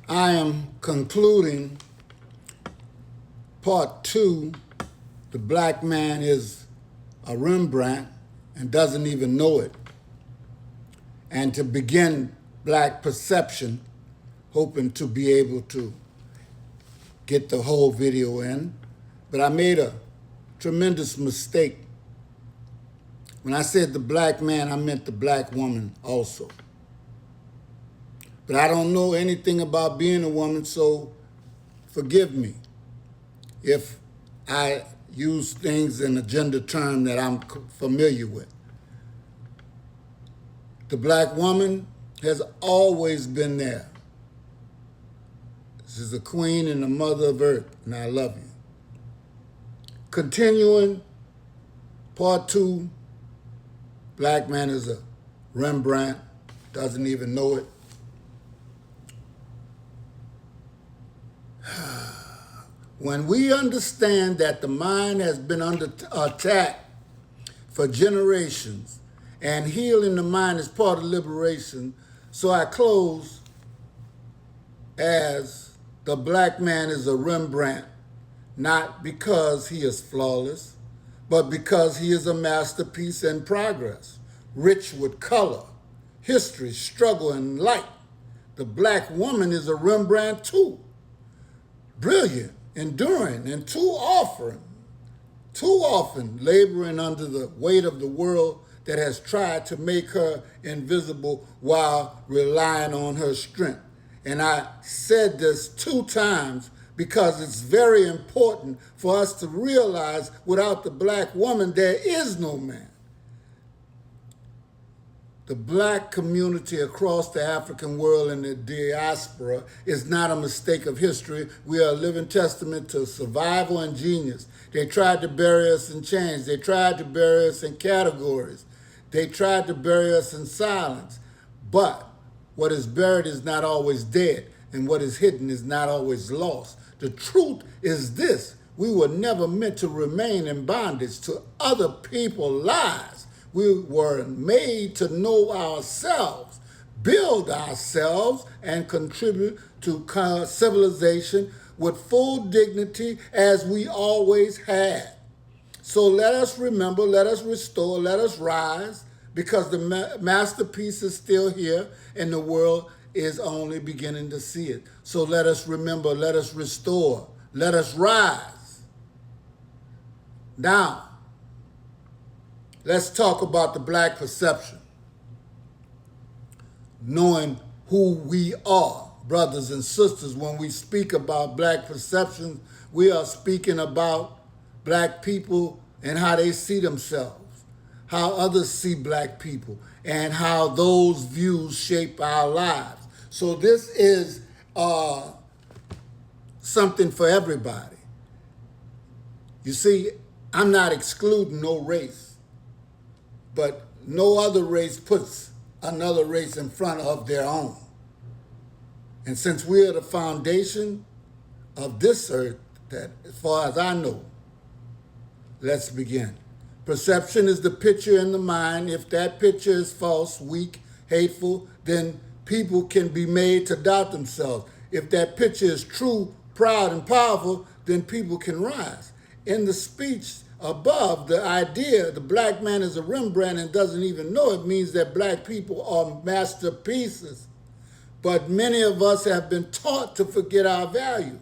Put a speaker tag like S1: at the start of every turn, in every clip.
S1: I am concluding part two. The black man is a Rembrandt and doesn't even know it. And to begin black perception, hoping to be able to get the whole video in. But I made a tremendous mistake. When I said the black man, I meant the black woman also. But I don't know anything about being a woman, so forgive me if I use things in a gender term that I'm familiar with. The black woman has always been there. This is the queen and the mother of earth, and I love you. Continuing, part two, black man is a Rembrandt, doesn't even know it. When we understand that the mind has been under attack for generations, and healing the mind is part of liberation, so I close as the black man is a Rembrandt, not because he is flawless, but because he is a masterpiece in progress, rich with color, history, struggle, and light. The black woman is a Rembrandt too, brilliant, enduring, and too often laboring under the weight of the world that has tried to make her invisible while relying on her strength. And I said this 2 times because it's very important for us to realize without the black woman, there is no man. The black community across the African world and the diaspora is not a mistake of history. We are a living testament to survival and genius. They tried to bury us in chains. They tried to bury us in categories. They tried to bury us in silence. But what is buried is not always dead, and what is hidden is not always lost. The truth is this: we were never meant to remain in bondage to other people's lies. We were made to know ourselves, build ourselves, and contribute to civilization with full dignity as we always had. So let us remember, let us restore, let us rise, because the masterpiece is still here and the world is only beginning to see it. So let us remember, let us restore, let us rise. Now, let's talk about the black perception. Knowing who we are, brothers and sisters, when we speak about black perception, we are speaking about black people and how they see themselves, how others see black people, and how those views shape our lives. So this is something for everybody. You see, I'm not excluding no race, but no other race puts another race in front of their own. And since we are the foundation of this earth, that as far as I know, let's begin. Perception is the picture in the mind. If that picture is false, weak, hateful, then people can be made to doubt themselves. If that picture is true, proud, and powerful, then people can rise. In the speech above, the idea the black man is a Rembrandt and doesn't even know it means that black people are masterpieces. But many of us have been taught to forget our value.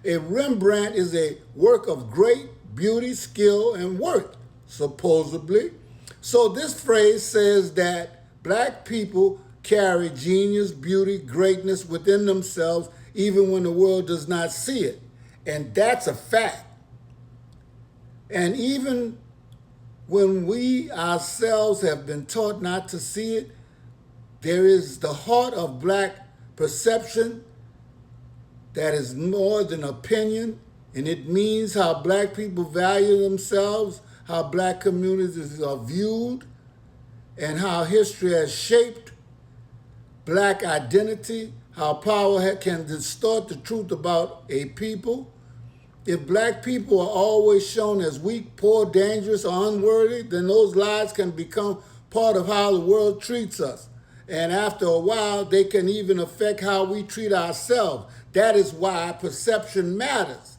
S1: A Rembrandt is a work of great beauty, skill, and worth, supposedly. So this phrase says that black people carry genius, beauty, greatness within themselves, even when the world does not see it. And that's a fact. And even when we ourselves have been taught not to see it, there is the heart of black perception that is more than opinion, and it means how black people value themselves, how black communities are viewed, and how history has shaped black identity, how power can distort the truth about a people. If black people are always shown as weak, poor, dangerous, or unworthy, then those lies can become part of how the world treats us. And after a while, they can even affect how we treat ourselves. That is why perception matters.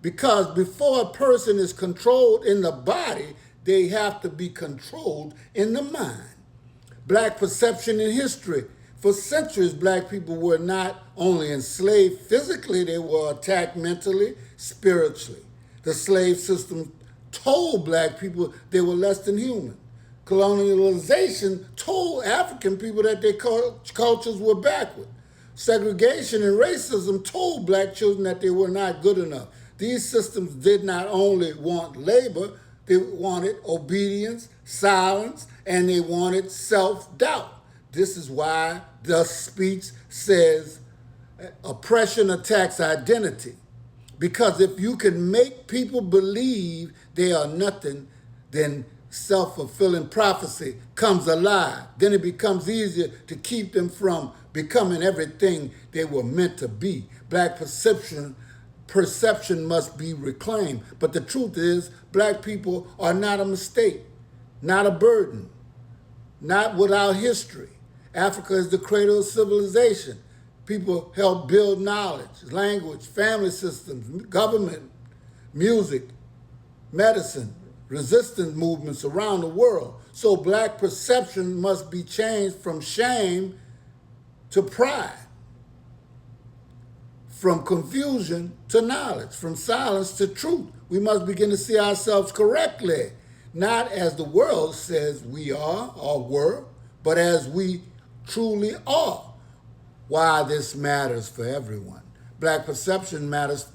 S1: Because before a person is controlled in the body, they have to be controlled in the mind. Black perception in history. For centuries, black people were not only enslaved physically, they were attacked mentally, spiritually. The slave system told black people they were less than human. Colonialization told African people that their cultures were backward. Segregation and racism told black children that they were not good enough. These systems did not only want labor, they wanted obedience, silence, and they wanted self-doubt. This is why the speech says oppression attacks identity. Because if you can make people believe they are nothing, then self-fulfilling prophecy comes alive. Then it becomes easier to keep them from becoming everything they were meant to be. Black perception must be reclaimed. But the truth is, black people are not a mistake, not a burden, not without history. Africa is the cradle of civilization. People help build knowledge, language, family systems, government, music, medicine, resistance movements around the world. So black perception must be changed from shame to pride, from confusion to knowledge, from silence to truth. We must begin to see ourselves correctly, not as the world says we are or were, but as we truly are. Why this matters for everyone. Black perception matters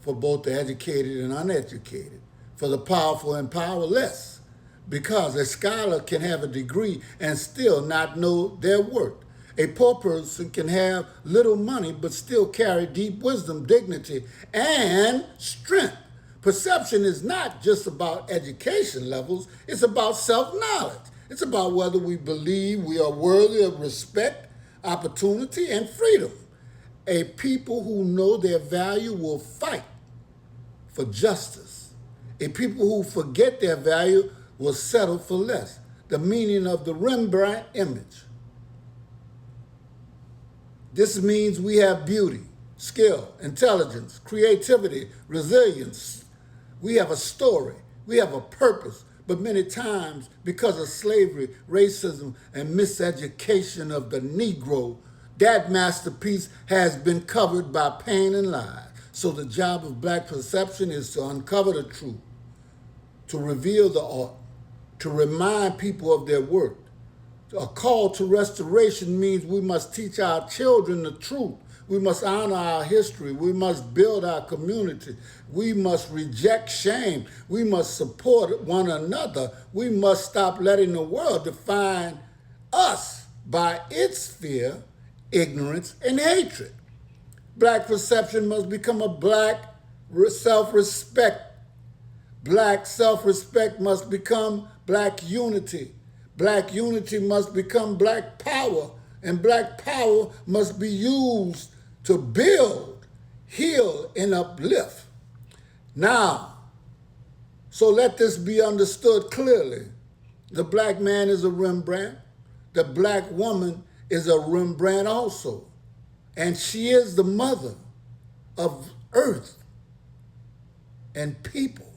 S1: for both the educated and uneducated, for the powerful and powerless, because a scholar can have a degree and still not know their worth. A poor person can have little money but still carry deep wisdom, dignity, and strength. Perception is not just about education levels, it's about self-knowledge. It's about whether we believe we are worthy of respect, opportunity, and freedom. A people who know their value will fight for justice. A people who forget their value will settle for less. The meaning of the Rembrandt image. This means we have beauty, skill, intelligence, creativity, resilience. We have a story. We have a purpose. But many times, because of slavery, racism, and miseducation of the Negro, that masterpiece has been covered by pain and lies. So the job of black perception is to uncover the truth, to reveal the art, to remind people of their worth. A call to restoration means we must teach our children the truth. We must honor our history. We must build our community. We must reject shame. We must support one another. We must stop letting the world define us by its fear, ignorance, and hatred. Black perception must become a black self-respect. Black self-respect must become black unity. Black unity must become black power, and black power must be used to build, heal, and uplift. Now, so let this be understood clearly. The black man is a Rembrandt. The black woman is a Rembrandt also. And she is the mother of earth and people.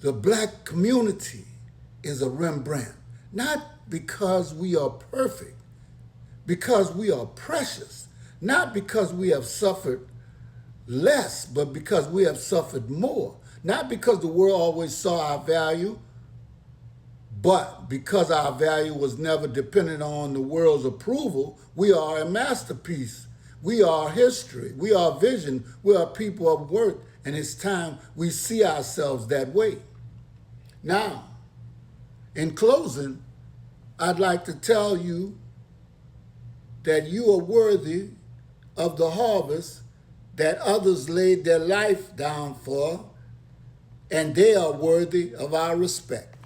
S1: The black community is a Rembrandt, not because we are perfect, because we are precious, not because we have suffered less, but because we have suffered more. Not because the world always saw our value, but because our value was never dependent on the world's approval. We are a masterpiece. We are history. We are vision. We are people of worth, and it's time we see ourselves that way. Now, in closing, I'd like to tell you that you are worthy of the harvest that others laid their life down for, and they are worthy of our respect.